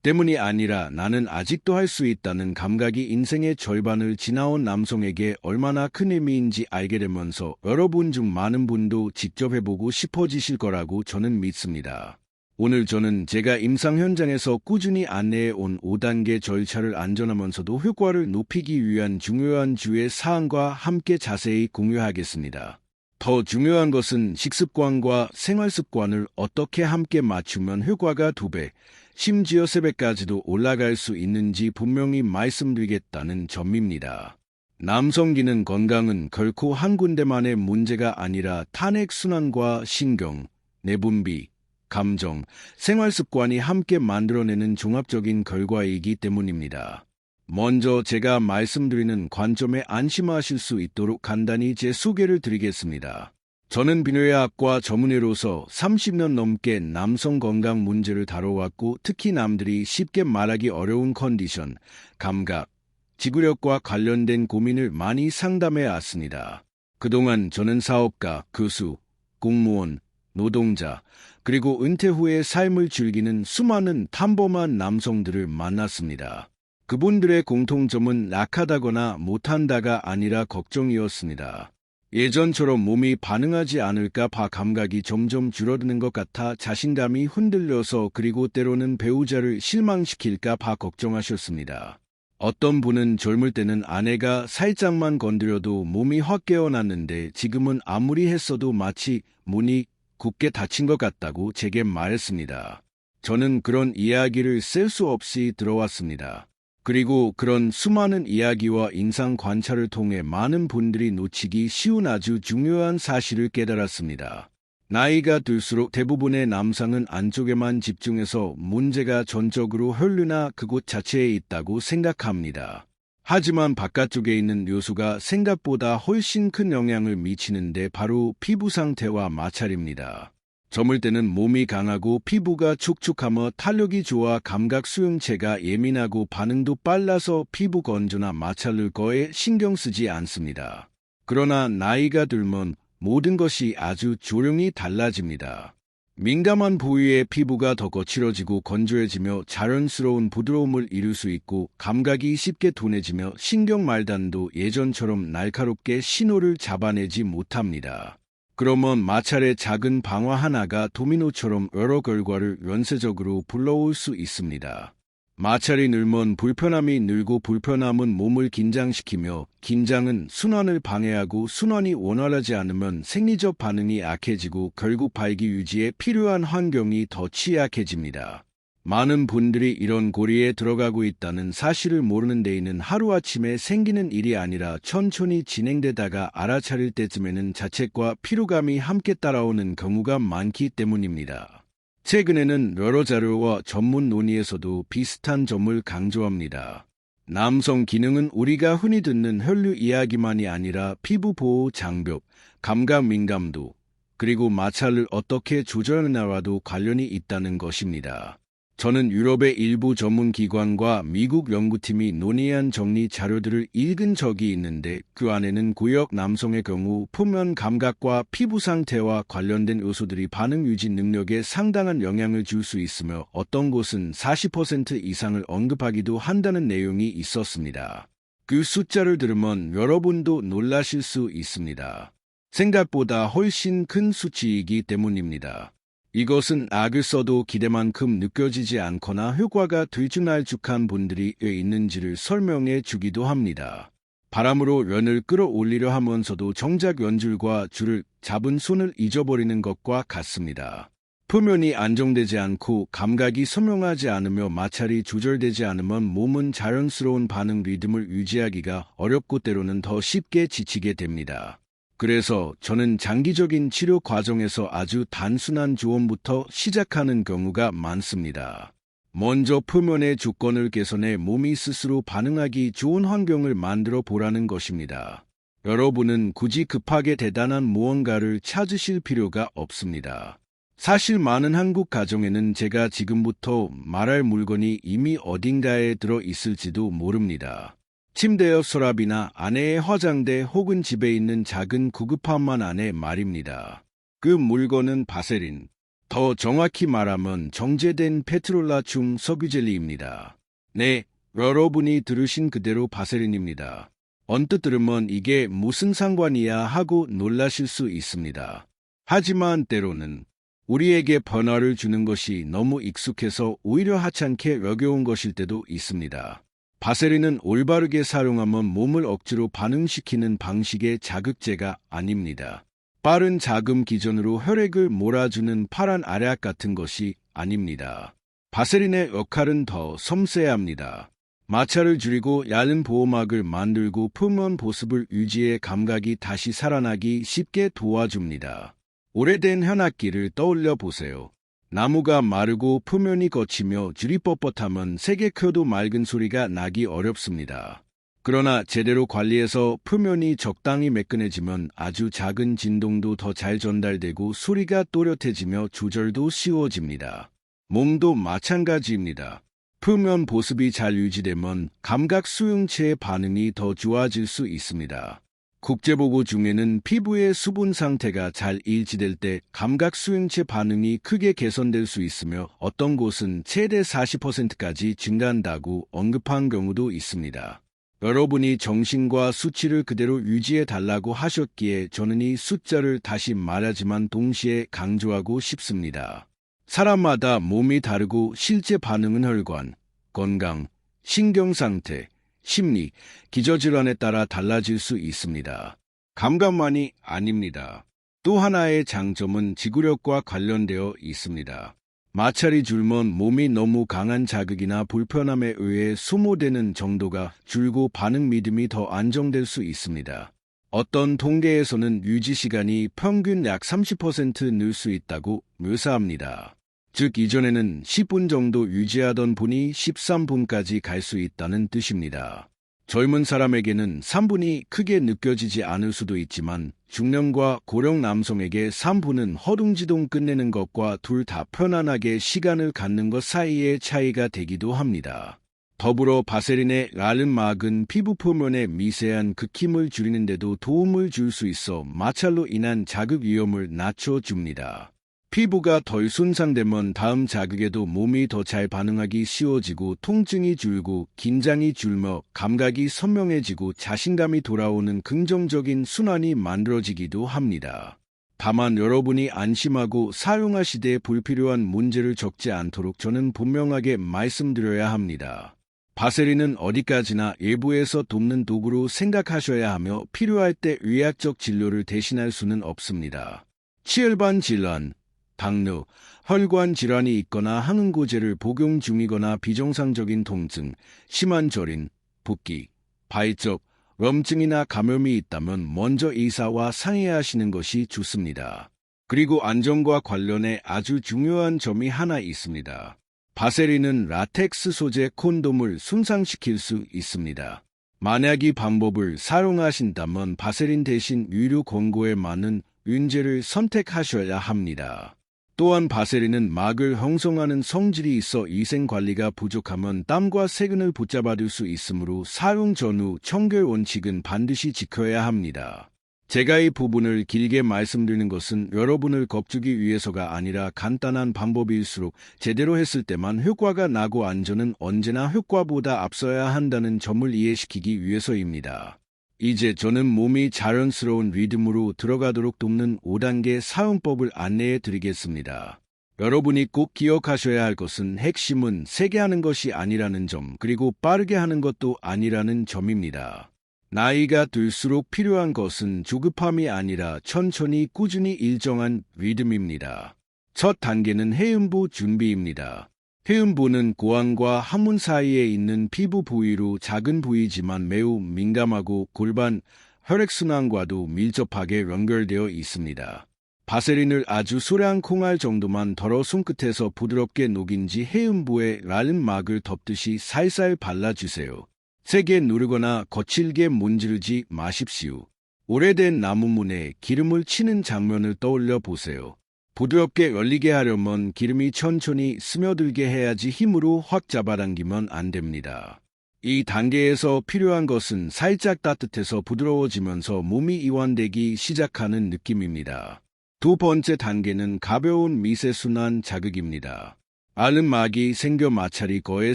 때문이 아니라 나는 아직도 할 수 있다는 감각이 인생의 절반을 지나온 남성에게 얼마나 큰 의미인지 알게 되면서 여러분 중 많은 분도 직접 해보고 싶어지실 거라고 저는 믿습니다. 오늘 저는 제가 임상 현장에서 꾸준히 안내해온 5단계 절차를 안전하면서도 효과를 높이기 위한 중요한 주의 사항과 함께 자세히 공유하겠습니다. 더 중요한 것은 식습관과 생활습관을 어떻게 함께 맞추면 효과가 2배, 심지어 3배까지도 올라갈 수 있는지 분명히 말씀드리겠다는 점입니다. 남성 기능 건강은 결코 한 군데만의 문제가 아니라 탄핵순환과 신경, 내분비, 감정, 생활습관이 함께 만들어내는 종합적인 결과이기 때문입니다. 먼저 제가 말씀드리는 관점에 안심하실 수 있도록 간단히 제 소개를 드리겠습니다. 저는 비뇨의학과 전문의로서 30년 넘게 남성 건강 문제를 다뤄왔고 특히 남들이 쉽게 말하기 어려운 컨디션, 감각, 지구력과 관련된 고민을 많이 상담해 왔습니다. 그동안 저는 사업가, 교수, 공무원, 노동자, 그리고 은퇴 후의 삶을 즐기는 수많은 평범한 남성들을 만났습니다. 그분들의 공통점은 약하다거나 못한다가 아니라 걱정이었습니다. 예전처럼 몸이 반응하지 않을까 봐 감각이 점점 줄어드는 것 같아 자신감이 흔들려서 그리고 때로는 배우자를 실망시킬까 봐 걱정하셨습니다. 어떤 분은 젊을 때는 아내가 살짝만 건드려도 몸이 확 깨어났는데 지금은 아무리 했어도 마치 문이 굳게 닫힌 것 같다고 제게 말했습니다. 저는 그런 이야기를 셀 수 없이 들어왔습니다. 그리고 그런 수많은 이야기와 인상 관찰을 통해 많은 분들이 놓치기 쉬운 아주 중요한 사실을 깨달았습니다. 나이가 들수록 대부분의 남성은 안쪽에만 집중해서 문제가 전적으로 혈류나 그곳 자체에 있다고 생각합니다. 하지만 바깥쪽에 있는 요소가 생각보다 훨씬 큰 영향을 미치는데 바로 피부 상태와 마찰입니다. 젊을 때는 몸이 강하고 피부가 촉촉하며 탄력이 좋아 감각 수용체가 예민하고 반응도 빨라서 피부 건조나 마찰을 거에 신경 쓰지 않습니다. 그러나 나이가 들면 모든 것이 아주 조용히 달라집니다. 민감한 부위의 피부가 더 거칠어지고 건조해지며 자연스러운 부드러움을 잃을 수 있고 감각이 쉽게 둔해지며 신경 말단도 예전처럼 날카롭게 신호를 잡아내지 못합니다. 그러면 마찰의 작은 방화 하나가 도미노처럼 여러 결과를 연쇄적으로 불러올 수 있습니다. 마찰이 늘면 불편함이 늘고 불편함은 몸을 긴장시키며 긴장은 순환을 방해하고 순환이 원활하지 않으면 생리적 반응이 약해지고 결국 발기 유지에 필요한 환경이 더 취약해집니다. 많은 분들이 이런 고리에 들어가고 있다는 사실을 모르는 데에는 하루아침에 생기는 일이 아니라 천천히 진행되다가 알아차릴 때쯤에는 자책과 피로감이 함께 따라오는 경우가 많기 때문입니다. 최근에는 여러 자료와 전문 논의에서도 비슷한 점을 강조합니다. 남성 기능은 우리가 흔히 듣는 혈류 이야기만이 아니라 피부 보호 장벽, 감각 민감도, 그리고 마찰을 어떻게 조절하느냐와도 관련이 있다는 것입니다. 저는 유럽의 일부 전문기관과 미국 연구팀이 논의한 정리 자료들을 읽은 적이 있는데 그 안에는 구역 남성의 경우 표면 감각과 피부 상태와 관련된 요소들이 반응 유지 능력에 상당한 영향을 줄 수 있으며 어떤 곳은 40% 이상을 언급하기도 한다는 내용이 있었습니다. 그 숫자를 들으면 여러분도 놀라실 수 있습니다. 생각보다 훨씬 큰 수치이기 때문입니다. 이것은 악을 써도 기대만큼 느껴지지 않거나 효과가 들쭉날쭉한 분들이 왜 있는지를 설명해 주기도 합니다. 바람으로 연을 끌어올리려 하면서도 정작 연줄과 줄을 잡은 손을 잊어버리는 것과 같습니다. 표면이 안정되지 않고 감각이 선명하지 않으며 마찰이 조절되지 않으면 몸은 자연스러운 반응 리듬을 유지하기가 어렵고 때로는 더 쉽게 지치게 됩니다. 그래서 저는 장기적인 치료 과정에서 아주 단순한 조언부터 시작하는 경우가 많습니다. 먼저 표면의 조건을 개선해 몸이 스스로 반응하기 좋은 환경을 만들어 보라는 것입니다. 여러분은 굳이 급하게 대단한 무언가를 찾으실 필요가 없습니다. 사실 많은 한국 가정에는 제가 지금부터 말할 물건이 이미 어딘가에 들어 있을지도 모릅니다. 침대 옆 서랍이나 아내의 화장대 혹은 집에 있는 작은 구급함만 안에 말입니다. 그 물건은 바세린, 더 정확히 말하면 정제된 페트롤라춤 석유젤리입니다. 네, 여러분이 들으신 그대로 바세린입니다. 언뜻 들으면 이게 무슨 상관이야 하고 놀라실 수 있습니다. 하지만 때로는 우리에게 변화를 주는 것이 너무 익숙해서 오히려 하찮게 여겨온 것일 때도 있습니다. 바세린은 올바르게 사용하면 몸을 억지로 반응시키는 방식의 자극제가 아닙니다. 빠른 자금 기전으로 혈액을 몰아주는 파란 알약 같은 것이 아닙니다. 바세린의 역할은 더 섬세합니다. 마찰을 줄이고 얇은 보호막을 만들고 표면 보습을 유지해 감각이 다시 살아나기 쉽게 도와줍니다. 오래된 현악기를 떠올려 보세요. 나무가 마르고 표면이 거치며 줄이 뻣뻣하면 세게 켜도 맑은 소리가 나기 어렵습니다. 그러나 제대로 관리해서 표면이 적당히 매끈해지면 아주 작은 진동도 더 잘 전달되고 소리가 또렷해지며 조절도 쉬워집니다. 몸도 마찬가지입니다. 표면 보습이 잘 유지되면 감각 수용체의 반응이 더 좋아질 수 있습니다. 국제보고 중에는 피부의 수분 상태가 잘 일치될 때 감각 수용체 반응이 크게 개선될 수 있으며 어떤 곳은 최대 40%까지 증가한다고 언급한 경우도 있습니다. 여러분이 정신과 수치를 그대로 유지해달라고 하셨기에 저는 이 숫자를 다시 말하지만 동시에 강조하고 싶습니다. 사람마다 몸이 다르고 실제 반응은 혈관, 건강, 신경상태, 심리, 기저질환에 따라 달라질 수 있습니다. 감각만이 아닙니다. 또 하나의 장점은 지구력과 관련되어 있습니다. 마찰이 줄면 몸이 너무 강한 자극이나 불편함에 의해 소모되는 정도가 줄고 반응 리듬이 더 안정될 수 있습니다. 어떤 통계에서는 유지 시간이 평균 약 30% 늘 수 있다고 묘사합니다. 즉 이전에는 10분 정도 유지하던 분이 13분까지 갈 수 있다는 뜻입니다. 젊은 사람에게는 3분이 크게 느껴지지 않을 수도 있지만 중년과 고령 남성에게 3분은 허둥지둥 끝내는 것과 둘 다 편안하게 시간을 갖는 것 사이의 차이가 되기도 합니다. 더불어 바세린의 랄름막은 피부 표면의 미세한 극힘을 줄이는 데도 도움을 줄 수 있어 마찰로 인한 자극 위험을 낮춰줍니다. 피부가 덜 손상되면 다음 자극에도 몸이 더 잘 반응하기 쉬워지고 통증이 줄고 긴장이 줄며 감각이 선명해지고 자신감이 돌아오는 긍정적인 순환이 만들어지기도 합니다. 다만 여러분이 안심하고 사용하시되 불필요한 문제를 적지 않도록 저는 분명하게 말씀드려야 합니다. 바세린은 어디까지나 일부에서 돕는 도구로 생각하셔야 하며 필요할 때 의학적 진료를 대신할 수는 없습니다. 치혈관 질환, 당뇨, 혈관 질환이 있거나 항응고제를 복용 중이거나 비정상적인 통증, 심한 저린, 붓기, 발적, 염증이나 감염이 있다면 먼저 의사와 상의하시는 것이 좋습니다. 그리고 안전과 관련해 아주 중요한 점이 하나 있습니다. 바세린은 라텍스 소재 콘돔을 손상시킬 수 있습니다. 만약 이 방법을 사용하신다면 바세린 대신 유료 권고에 맞는 윤제를 선택하셔야 합니다. 또한 바세린은 막을 형성하는 성질이 있어 위생관리가 부족하면 땀과 세균을 붙잡아둘 수 있으므로 사용 전후 청결 원칙은 반드시 지켜야 합니다. 제가 이 부분을 길게 말씀드리는 것은 여러분을 겁주기 위해서가 아니라 간단한 방법일수록 제대로 했을 때만 효과가 나고 안전은 언제나 효과보다 앞서야 한다는 점을 이해시키기 위해서입니다. 이제 저는 몸이 자연스러운 리듬으로 들어가도록 돕는 5단계 사용법을 안내해 드리겠습니다. 여러분이 꼭 기억하셔야 할 것은 핵심은 세게 하는 것이 아니라는 점, 그리고 빠르게 하는 것도 아니라는 점입니다. 나이가 들수록 필요한 것은 조급함이 아니라 천천히 꾸준히 일정한 리듬입니다. 첫 단계는 해음부 준비입니다. 해음부는 고환과 항문 사이에 있는 피부 부위로 작은 부위지만 매우 민감하고 골반, 혈액순환과도 밀접하게 연결되어 있습니다. 바세린을 아주 소량 콩알 정도만 덜어 손끝에서 부드럽게 녹인 지 해음부에 랄름막을 덮듯이 살살 발라주세요. 세게 누르거나 거칠게 문지르지 마십시오. 오래된 나무문에 기름을 치는 장면을 떠올려 보세요. 부드럽게 열리게 하려면 기름이 천천히 스며들게 해야지 힘으로 확 잡아당기면 안 됩니다. 이 단계에서 필요한 것은 살짝 따뜻해서 부드러워지면서 몸이 이완되기 시작하는 느낌입니다. 두 번째 단계는 가벼운 미세순환 자극입니다. 알음막이 생겨 마찰이 거의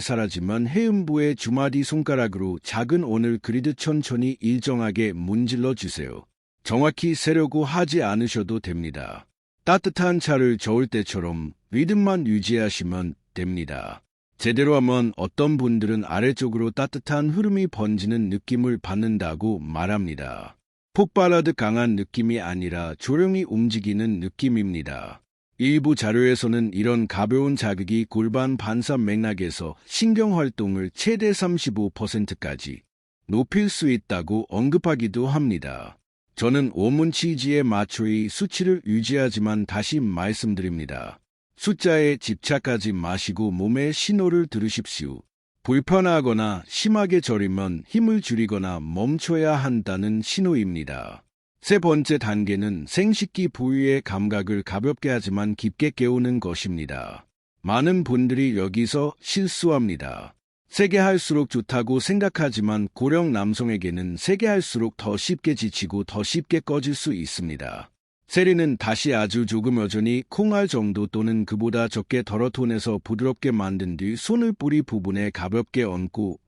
사라지면 해음부의 주마디 손가락으로 작은 원을 그리듯 천천히 일정하게 문질러 주세요. 정확히 세려고 하지 않으셔도 됩니다. 따뜻한 차를 저을 때처럼 리듬만 유지하시면 됩니다. 제대로 하면 어떤 분들은 아래쪽으로 따뜻한 흐름이 번지는 느낌을 받는다고 말합니다. 폭발하듯 강한 느낌이 아니라 조용히 움직이는 느낌입니다. 일부 자료에서는 이런 가벼운 자극이 골반 반사 맥락에서 신경활동을 최대 35%까지 높일 수 있다고 언급하기도 합니다. 저는 오문치지에 맞춰 이 수치를 유지하지만 다시 말씀드립니다. 숫자에 집착하지 마시고 몸의 신호를 들으십시오. 불편하거나 심하게 저리면 힘을 줄이거나 멈춰야 한다는 신호입니다. 세 번째 단계는 생식기 부위의 감각을 가볍게 하지만 깊게 깨우는 것입니다. 많은 분들이 여기서 실수합니다. 세게 할수록 좋다고 생각하지만 고령 남성에게는 세게 할수록 더 쉽게 지치고 더 쉽게 꺼질 수 있습니다. 세리는 다시 아주 조금 여전히 콩알 정도 또는 그보다 적게 덜어톤에서 부드럽게 만든 뒤 손을 뿌리 부분에 가볍게 얹고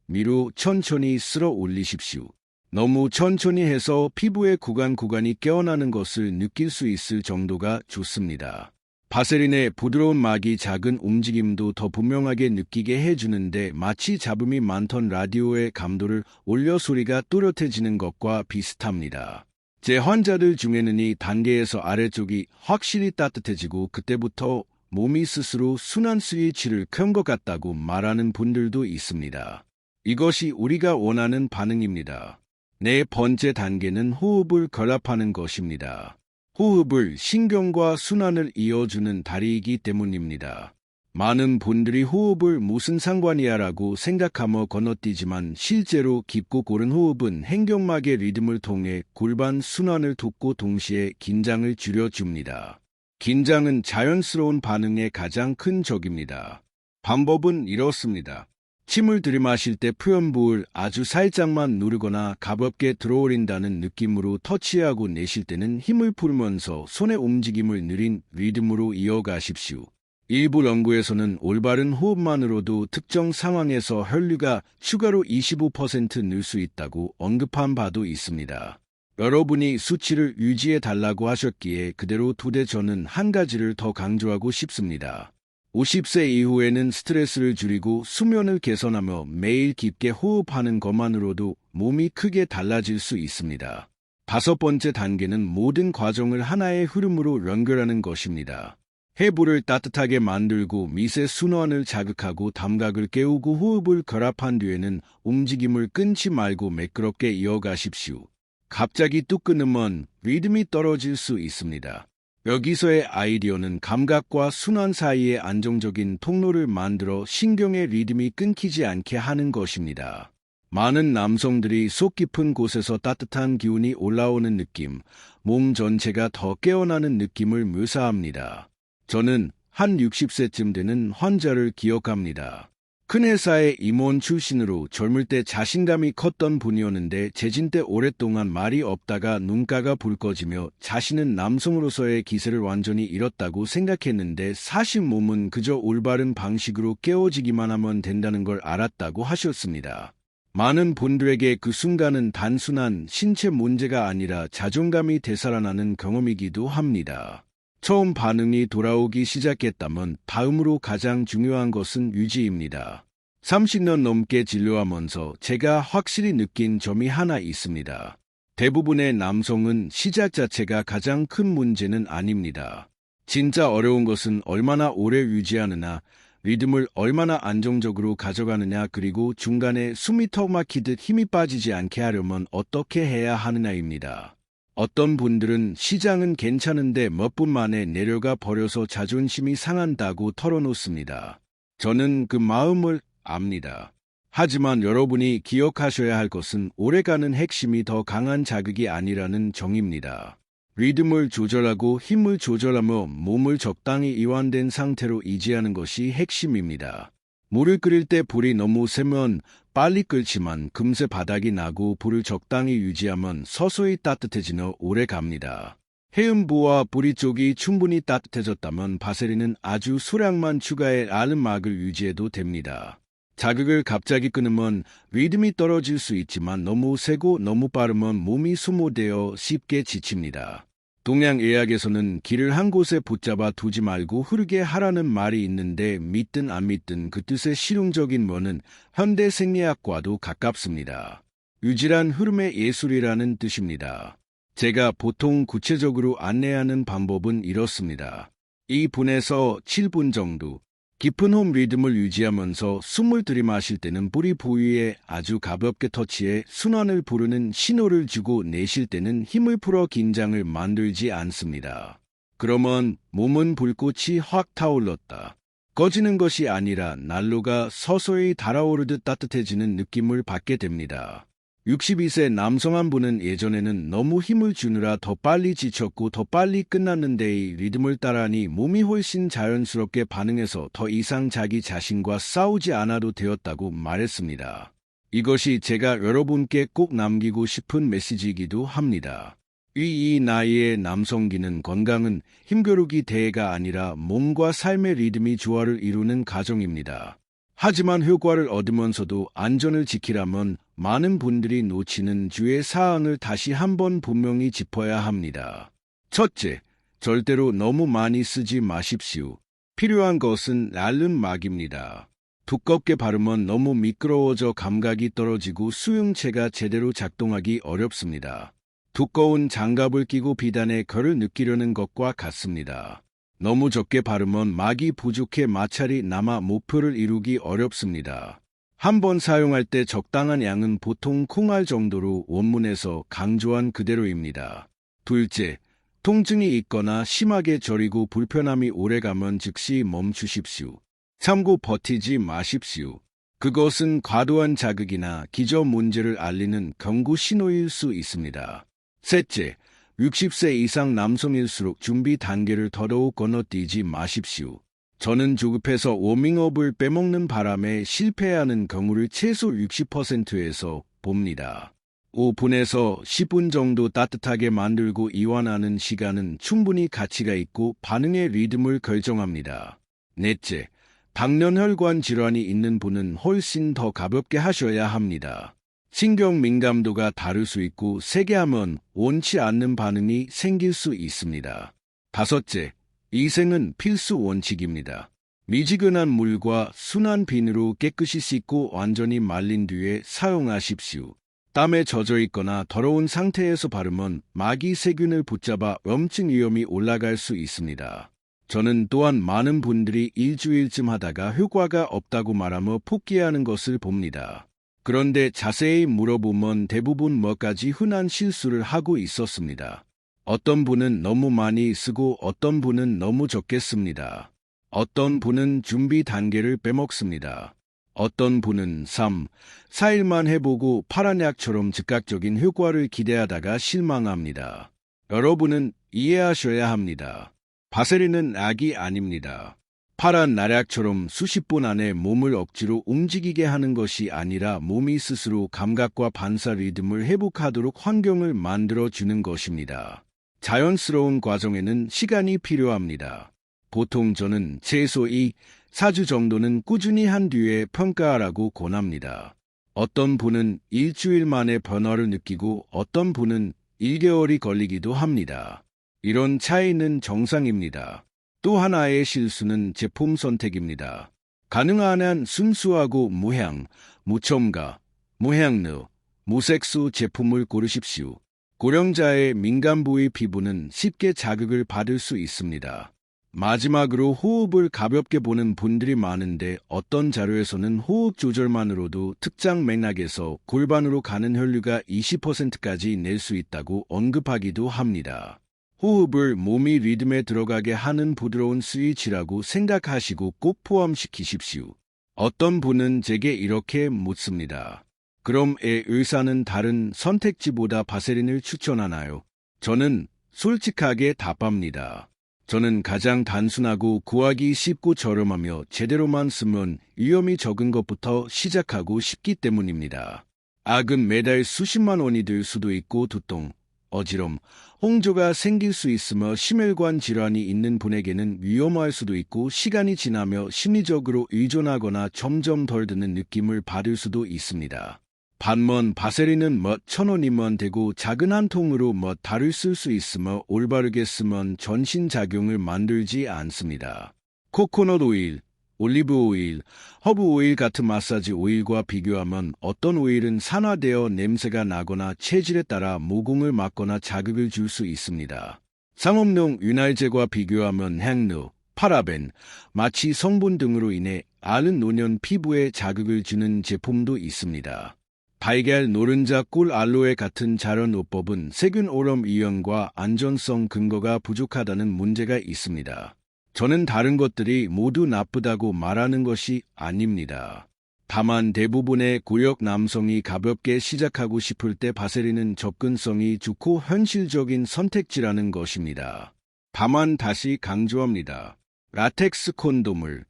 위로 천천히 쓸어 올리십시오. 너무 천천히 해서 피부의 구간이 깨어나는 것을 느낄 수 있을 정도가 좋습니다. 바세린의 부드러운 막이 작은 움직임도 더 분명하게 느끼게 해주는데 마치 잡음이 많던 라디오의 감도를 올려 소리가 또렷해지는 것과 비슷합니다. 제 환자들 중에는 이 단계에서 아래쪽이 확실히 따뜻해지고 그때부터 몸이 스스로 순환 스위치를 켠 것 같다고 말하는 분들도 있습니다. 이것이 우리가 원하는 반응입니다. 네 번째 단계는 호흡을 결합하는 것입니다. 호흡을 신경과 순환을 이어주는 다리이기 때문입니다. 많은 분들이 호흡을 무슨 상관이야라고 생각하며 건너뛰지만 실제로 깊고 고른 호흡은 행경막의 리듬을 통해 골반 순환을 돕고 동시에 긴장을 줄여줍니다. 긴장은 자연스러운 반응의 가장 큰 적입니다. 방법은 이렇습니다. 침을 들이마실 때 표현부를 아주 살짝만 누르거나 가볍게 들어올린다는 느낌으로 터치하고 내쉴 때는 힘을 풀면서 손의 움직임을 느린 리듬으로 이어가십시오. 일부 연구에서는 올바른 호흡만으로도 특정 상황에서 혈류가 추가로 25% 늘 수 있다고 언급한 바도 있습니다. 여러분이 수치를 유지해달라고 하셨기에 그대로 두되 저는 한 가지를 더 강조하고 싶습니다. 50세 이후에는 스트레스를 줄이고 수면을 개선하며 매일 깊게 호흡하는 것만으로도 몸이 크게 달라질 수 있습니다. 다섯 번째 단계는 모든 과정을 하나의 흐름으로 연결하는 것입니다. 해부를 따뜻하게 만들고 미세 순환을 자극하고 감각을 깨우고 호흡을 결합한 뒤에는 움직임을 끊지 말고 매끄럽게 이어가십시오. 갑자기 뚝 끊으면 리듬이 떨어질 수 있습니다. 여기서의 아이디어는 감각과 순환 사이에 안정적인 통로를 만들어 신경의 리듬이 끊기지 않게 하는 것입니다. 많은 남성들이 속 깊은 곳에서 따뜻한 기운이 올라오는 느낌, 몸 전체가 더 깨어나는 느낌을 묘사합니다. 저는 한 60세쯤 되는 환자를 기억합니다. 큰 회사의 임원 출신으로 젊을 때 자신감이 컸던 분이었는데 재진 때 오랫동안 말이 없다가 눈가가 붉어지며 자신은 남성으로서의 기세를 완전히 잃었다고 생각했는데 사실 몸은 그저 올바른 방식으로 깨워지기만 하면 된다는 걸 알았다고 하셨습니다. 많은 분들에게 그 순간은 단순한 신체 문제가 아니라 자존감이 되살아나는 경험이기도 합니다. 처음 반응이 돌아오기 시작했다면 다음으로 가장 중요한 것은 유지입니다. 30년 넘게 진료하면서 제가 확실히 느낀 점이 하나 있습니다. 대부분의 남성은 시작 자체가 가장 큰 문제는 아닙니다. 진짜 어려운 것은 얼마나 오래 유지하느냐, 리듬을 얼마나 안정적으로 가져가느냐 그리고 중간에 숨이 턱 막히듯 힘이 빠지지 않게 하려면 어떻게 해야 하느냐입니다. 어떤 분들은 시장은 괜찮은데 몇 분 만에 내려가 버려서 자존심이 상한다고 털어놓습니다. 저는 그 마음을 압니다. 하지만 여러분이 기억하셔야 할 것은 오래가는 핵심이 더 강한 자극이 아니라는 정입니다. 리듬을 조절하고 힘을 조절하며 몸을 적당히 이완된 상태로 유지하는 것이 핵심입니다. 물을 끓일 때 불이 너무 세면 빨리 끓지만 금세 바닥이 나고 불을 적당히 유지하면 서서히 따뜻해지며 오래 갑니다. 해음부와 뿌리 쪽이 충분히 따뜻해졌다면 바세린은 아주 소량만 추가해 알음막을 유지해도 됩니다. 자극을 갑자기 끊으면 리듬이 떨어질 수 있지만 너무 세고 너무 빠르면 몸이 소모되어 쉽게 지칩니다. 동양의학에서는 기를 한 곳에 붙잡아 두지 말고 흐르게 하라는 말이 있는데 믿든 안 믿든 그 뜻의 실용적인 면은 현대 생리학과도 가깝습니다. 유질한 흐름의 예술이라는 뜻입니다. 제가 보통 구체적으로 안내하는 방법은 이렇습니다. 2분에서 7분 정도 깊은 홈 리듬을 유지하면서 숨을 들이마실 때는 뿌리 부위에 아주 가볍게 터치해 순환을 부르는 신호를 주고 내쉴 때는 힘을 풀어 긴장을 만들지 않습니다. 그러면 몸은 불꽃이 확 타올랐다. 꺼지는 것이 아니라 난로가 서서히 달아오르듯 따뜻해지는 느낌을 받게 됩니다. 62세 남성 한 분은 예전에는 너무 힘을 주느라 더 빨리 지쳤고 더 빨리 끝났는데 이 리듬을 따라하니 몸이 훨씬 자연스럽게 반응해서 더 이상 자기 자신과 싸우지 않아도 되었다고 말했습니다. 이것이 제가 여러분께 꼭 남기고 싶은 메시지이기도 합니다. 이 나이의 남성기는 건강은 힘겨루기 대회가 아니라 몸과 삶의 리듬이 조화를 이루는 과정입니다. 하지만 효과를 얻으면서도 안전을 지키려면 많은 분들이 놓치는 주의 사항을 다시 한번 분명히 짚어야 합니다. 첫째, 절대로 너무 많이 쓰지 마십시오. 필요한 것은 알음막입니다. 두껍게 바르면 너무 미끄러워져 감각이 떨어지고 수용체가 제대로 작동하기 어렵습니다. 두꺼운 장갑을 끼고 비단의 결을 느끼려는 것과 같습니다. 너무 적게 바르면 막이 부족해 마찰이 남아 목표를 이루기 어렵습니다. 한 번 사용할 때 적당한 양은 보통 콩알 정도로 원문에서 강조한 그대로입니다. 둘째, 통증이 있거나 심하게 저리고 불편함이 오래가면 즉시 멈추십시오. 참고 버티지 마십시오. 그것은 과도한 자극이나 기저 문제를 알리는 경고 신호일 수 있습니다. 셋째, 60세 이상 남성일수록 준비 단계를 더더욱 건너뛰지 마십시오. 저는 조급해서 워밍업을 빼먹는 바람에 실패하는 경우를 최소 60%에서 봅니다. 5분에서 10분 정도 따뜻하게 만들고 이완하는 시간은 충분히 가치가 있고 반응의 리듬을 결정합니다. 넷째, 당뇨혈관 질환이 있는 분은 훨씬 더 가볍게 하셔야 합니다. 신경 민감도가 다를 수 있고 세게 하면 원치 않는 반응이 생길 수 있습니다. 다섯째, 위생은 필수 원칙입니다. 미지근한 물과 순한 비누로 깨끗이 씻고 완전히 말린 뒤에 사용하십시오. 땀에 젖어 있거나 더러운 상태에서 바르면 마기 세균을 붙잡아 염증 위험이 올라갈 수 있습니다. 저는 또한 많은 분들이 일주일쯤 하다가 효과가 없다고 말하며 포기하는 것을 봅니다. 그런데 자세히 물어보면 대부분 몇 가지 흔한 실수를 하고 있었습니다. 어떤 분은 너무 많이 쓰고 어떤 분은 너무 적게 씁니다. 어떤 분은 준비 단계를 빼먹습니다. 어떤 분은 3, 4일만 해보고 파란 약처럼 즉각적인 효과를 기대하다가 실망합니다. 여러분은 이해하셔야 합니다. 바세린은 악이 아닙니다. 파란 나약처럼 수십 분 안에 몸을 억지로 움직이게 하는 것이 아니라 몸이 스스로 감각과 반사 리듬을 회복하도록 환경을 만들어주는 것입니다. 자연스러운 과정에는 시간이 필요합니다. 보통 저는 최소 2, 4주 정도는 꾸준히 한 뒤에 평가하라고 권합니다. 어떤 분은 일주일 만에 변화를 느끼고 어떤 분은 1개월이 걸리기도 합니다. 이런 차이는 정상입니다. 또 하나의 실수는 제품 선택입니다. 가능한 한 순수하고 무향, 무첨가, 무향료, 무색소 제품을 고르십시오. 고령자의 민감 부위 피부는 쉽게 자극을 받을 수 있습니다. 마지막으로 호흡을 가볍게 보는 분들이 많은데 어떤 자료에서는 호흡 조절만으로도 특정 맥락에서 골반으로 가는 혈류가 20%까지 낼 수 있다고 언급하기도 합니다. 호흡을 몸이 리듬에 들어가게 하는 부드러운 스위치라고 생각하시고 꼭 포함시키십시오. 어떤 분은 제게 이렇게 묻습니다. 그럼 의사는 다른 선택지보다 바세린을 추천하나요? 저는 솔직하게 답합니다. 저는 가장 단순하고 구하기 쉽고 저렴하며 제대로만 쓰면 위험이 적은 것부터 시작하고 싶기 때문입니다. 악은 매달 수십만 원이 들 수도 있고 두통, 어지럼, 홍조가 생길 수 있으며 심혈관 질환이 있는 분에게는 위험할 수도 있고 시간이 지나며 심리적으로 의존하거나 점점 덜 드는 느낌을 받을 수도 있습니다. 반면 바세린은 1,000원이면 되고 작은 한 통으로 달을 쓸 수 있으며 올바르게 쓰면 전신작용을 만들지 않습니다. 코코넛 오일, 올리브 오일, 허브 오일 같은 마사지 오일과 비교하면 어떤 오일은 산화되어 냄새가 나거나 체질에 따라 모공을 막거나 자극을 줄 수 있습니다. 상업용 윤활제와 비교하면 향료, 파라벤, 마취 성분 등으로 인해 앓은 노년 피부에 자극을 주는 제품도 있습니다. 달걀, 노른자, 꿀, 알로에 같은 자연요법은 세균 오염 위험과 안전성 근거가 부족하다는 문제가 있습니다. 저는 다른 것들이 모두 나쁘다고 말하는 것이 아닙니다. 다만 대부분의 고역 남성이 가볍게 시작하고 싶을 때 바세린은 접근성이 좋고 현실적인 선택지라는 것입니다. 다만 다시 강조합니다. 라텍스 콘돔을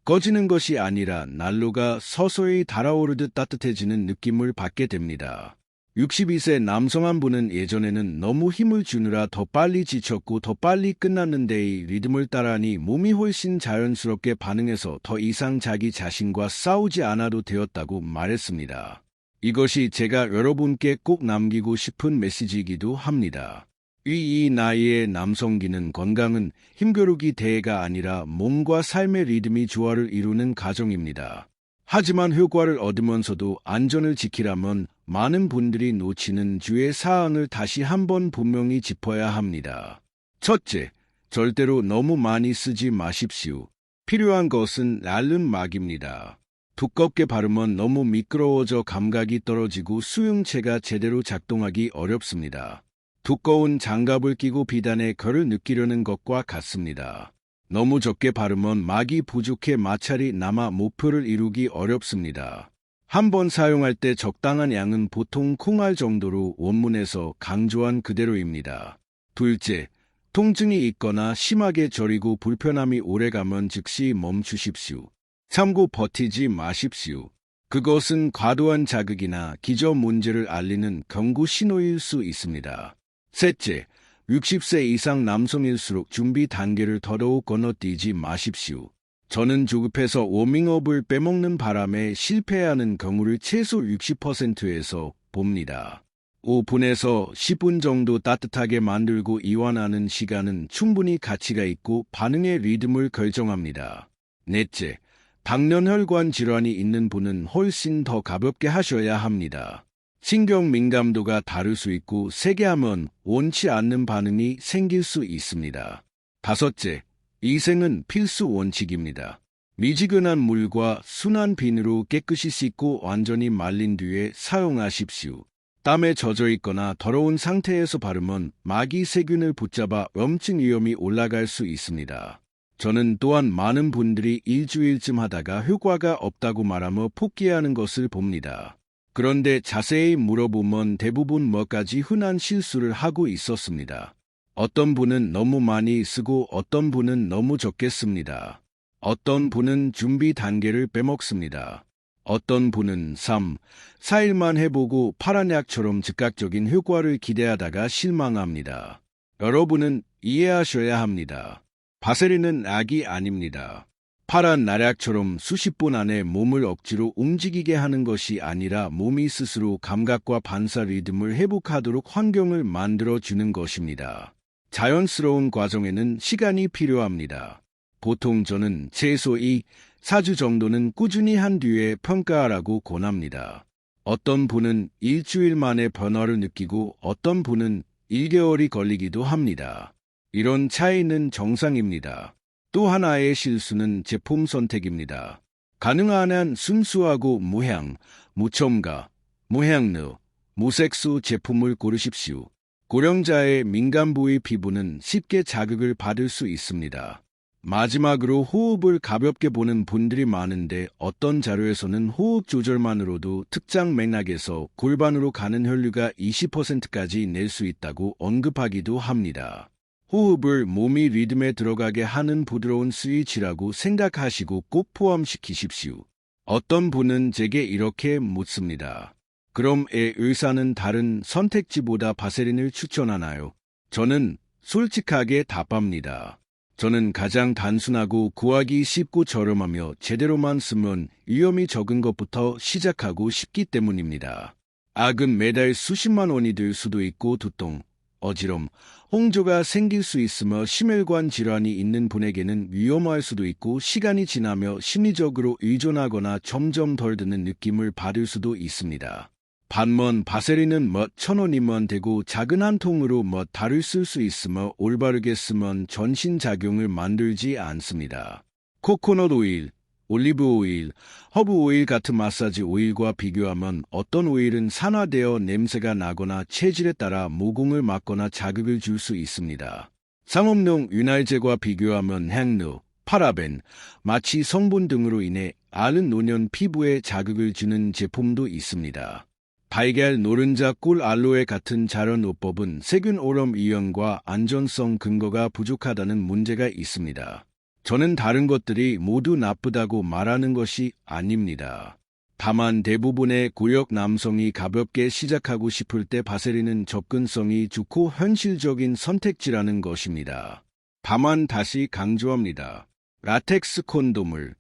꺼지는 것이 아니라 난로가 서서히 달아오르듯 따뜻해지는 느낌을 받게 됩니다. 62세 남성 한 분은 예전에는 너무 힘을 주느라 더 빨리 지쳤고 더 빨리 끝났는데 이 리듬을 따라하니 몸이 훨씬 자연스럽게 반응해서 더 이상 자기 자신과 싸우지 않아도 되었다고 말했습니다. 이것이 제가 여러분께 꼭 남기고 싶은 메시지이기도 합니다. 이 나이의 남성기는 건강은 힘겨루기 대회가 아니라 몸과 삶의 리듬이 조화를 이루는 과정입니다. 하지만 효과를 얻으면서도 안전을 지키려면 많은 분들이 놓치는 주의 사항을 다시 한번 분명히 짚어야 합니다. 첫째, 절대로 너무 많이 쓰지 마십시오. 필요한 것은 랄름막입니다. 두껍게 바르면 너무 미끄러워져 감각이 떨어지고 수용체가 제대로 작동하기 어렵습니다. 두꺼운 장갑을 끼고 비단의 결을 느끼려는 것과 같습니다. 너무 적게 바르면 막이 부족해 마찰이 남아 목표를 이루기 어렵습니다. 한번 사용할 때 적당한 양은 보통 콩알 정도로 원문에서 강조한 그대로입니다. 둘째, 통증이 있거나 심하게 저리고 불편함이 오래가면 즉시 멈추십시오. 참고 버티지 마십시오. 그것은 과도한 자극이나 기저 문제를 알리는 경고 신호일 수 있습니다. 셋째, 60세 이상 남성일수록 준비 단계를 더더욱 건너뛰지 마십시오. 저는 조급해서 워밍업을 빼먹는 바람에 실패하는 경우를 최소 60%에서 봅니다. 5분에서 10분 정도 따뜻하게 만들고 이완하는 시간은 충분히 가치가 있고 반응의 리듬을 결정합니다. 넷째, 당뇨혈관 질환이 있는 분은 훨씬 더 가볍게 하셔야 합니다. 신경 민감도가 다를 수 있고 세게 하면 원치 않는 반응이 생길 수 있습니다. 다섯째, 위생은 필수 원칙입니다. 미지근한 물과 순한 비누로 깨끗이 씻고 완전히 말린 뒤에 사용하십시오. 땀에 젖어 있거나 더러운 상태에서 바르면 마기 세균을 붙잡아 염증 위험이 올라갈 수 있습니다. 저는 또한 많은 분들이 일주일쯤 하다가 효과가 없다고 말하며 포기하는 것을 봅니다. 그런데 자세히 물어보면 대부분 몇 가지 흔한 실수를 하고 있었습니다. 어떤 분은 너무 많이 쓰고 어떤 분은 너무 적게 씁니다. 어떤 분은 준비 단계를 빼먹습니다. 어떤 분은 3, 4일만 해보고 파란 약처럼 즉각적인 효과를 기대하다가 실망합니다. 여러분은 이해하셔야 합니다. 바세린은 약이 아닙니다. 파란 나약처럼 수십 분 안에 몸을 억지로 움직이게 하는 것이 아니라 몸이 스스로 감각과 반사 리듬을 회복하도록 환경을 만들어주는 것입니다. 자연스러운 과정에는 시간이 필요합니다. 보통 저는 최소 2, 4주 정도는 꾸준히 한 뒤에 평가하라고 권합니다. 어떤 분은 일주일 만에 변화를 느끼고 어떤 분은 1개월이 걸리기도 합니다. 이런 차이는 정상입니다. 또 하나의 실수는 제품 선택입니다. 가능한 한 순수하고 무향, 무첨가, 무향료, 무색소 제품을 고르십시오. 고령자의 민감 부위 피부는 쉽게 자극을 받을 수 있습니다. 마지막으로 호흡을 가볍게 보는 분들이 많은데 어떤 자료에서는 호흡 조절만으로도 특정 맥락에서 골반으로 가는 혈류가 20%까지 낼 수 있다고 언급하기도 합니다. 호흡을 몸이 리듬에 들어가게 하는 부드러운 스위치라고 생각하시고 꼭 포함시키십시오. 어떤 분은 제게 이렇게 묻습니다. 그럼 의사는 다른 선택지보다 바세린을 추천하나요? 저는 솔직하게 답합니다. 저는 가장 단순하고 구하기 쉽고 저렴하며 제대로만 쓰면 위험이 적은 것부터 시작하고 싶기 때문입니다. 악은 매달 수십만 원이 들 수도 있고 두통, 어지럼, 홍조가 생길 수 있으며 심혈관 질환이 있는 분에게는 위험할 수도 있고 시간이 지나며 심리적으로 의존하거나 점점 덜 드는 느낌을 받을 수도 있습니다. 반면 바세린은 몇 천 원이면 되고 작은 한 통으로 달을 쓸 수 있으며 올바르게 쓰면 전신작용을 만들지 않습니다. 코코넛 오일, 올리브 오일, 허브 오일 같은 마사지 오일과 비교하면 어떤 오일은 산화되어 냄새가 나거나 체질에 따라 모공을 막거나 자극을 줄 수 있습니다. 상업용 윤활제와 비교하면 향료, 파라벤, 마취 성분 등으로 인해 앓은 노년 피부에 자극을 주는 제품도 있습니다. 달걀, 노른자, 꿀, 알로에 같은 자연요법은 세균 오염 위험과 안전성 근거가 부족하다는 문제가 있습니다. 저는 다른 것들이 모두 나쁘다고 말하는 것이 아닙니다. 다만 대부분의 고역 남성이 가볍게 시작하고 싶을 때 바세린은 접근성이 좋고 현실적인 선택지라는 것입니다. 다만 다시 강조합니다. 라텍스 콘돔을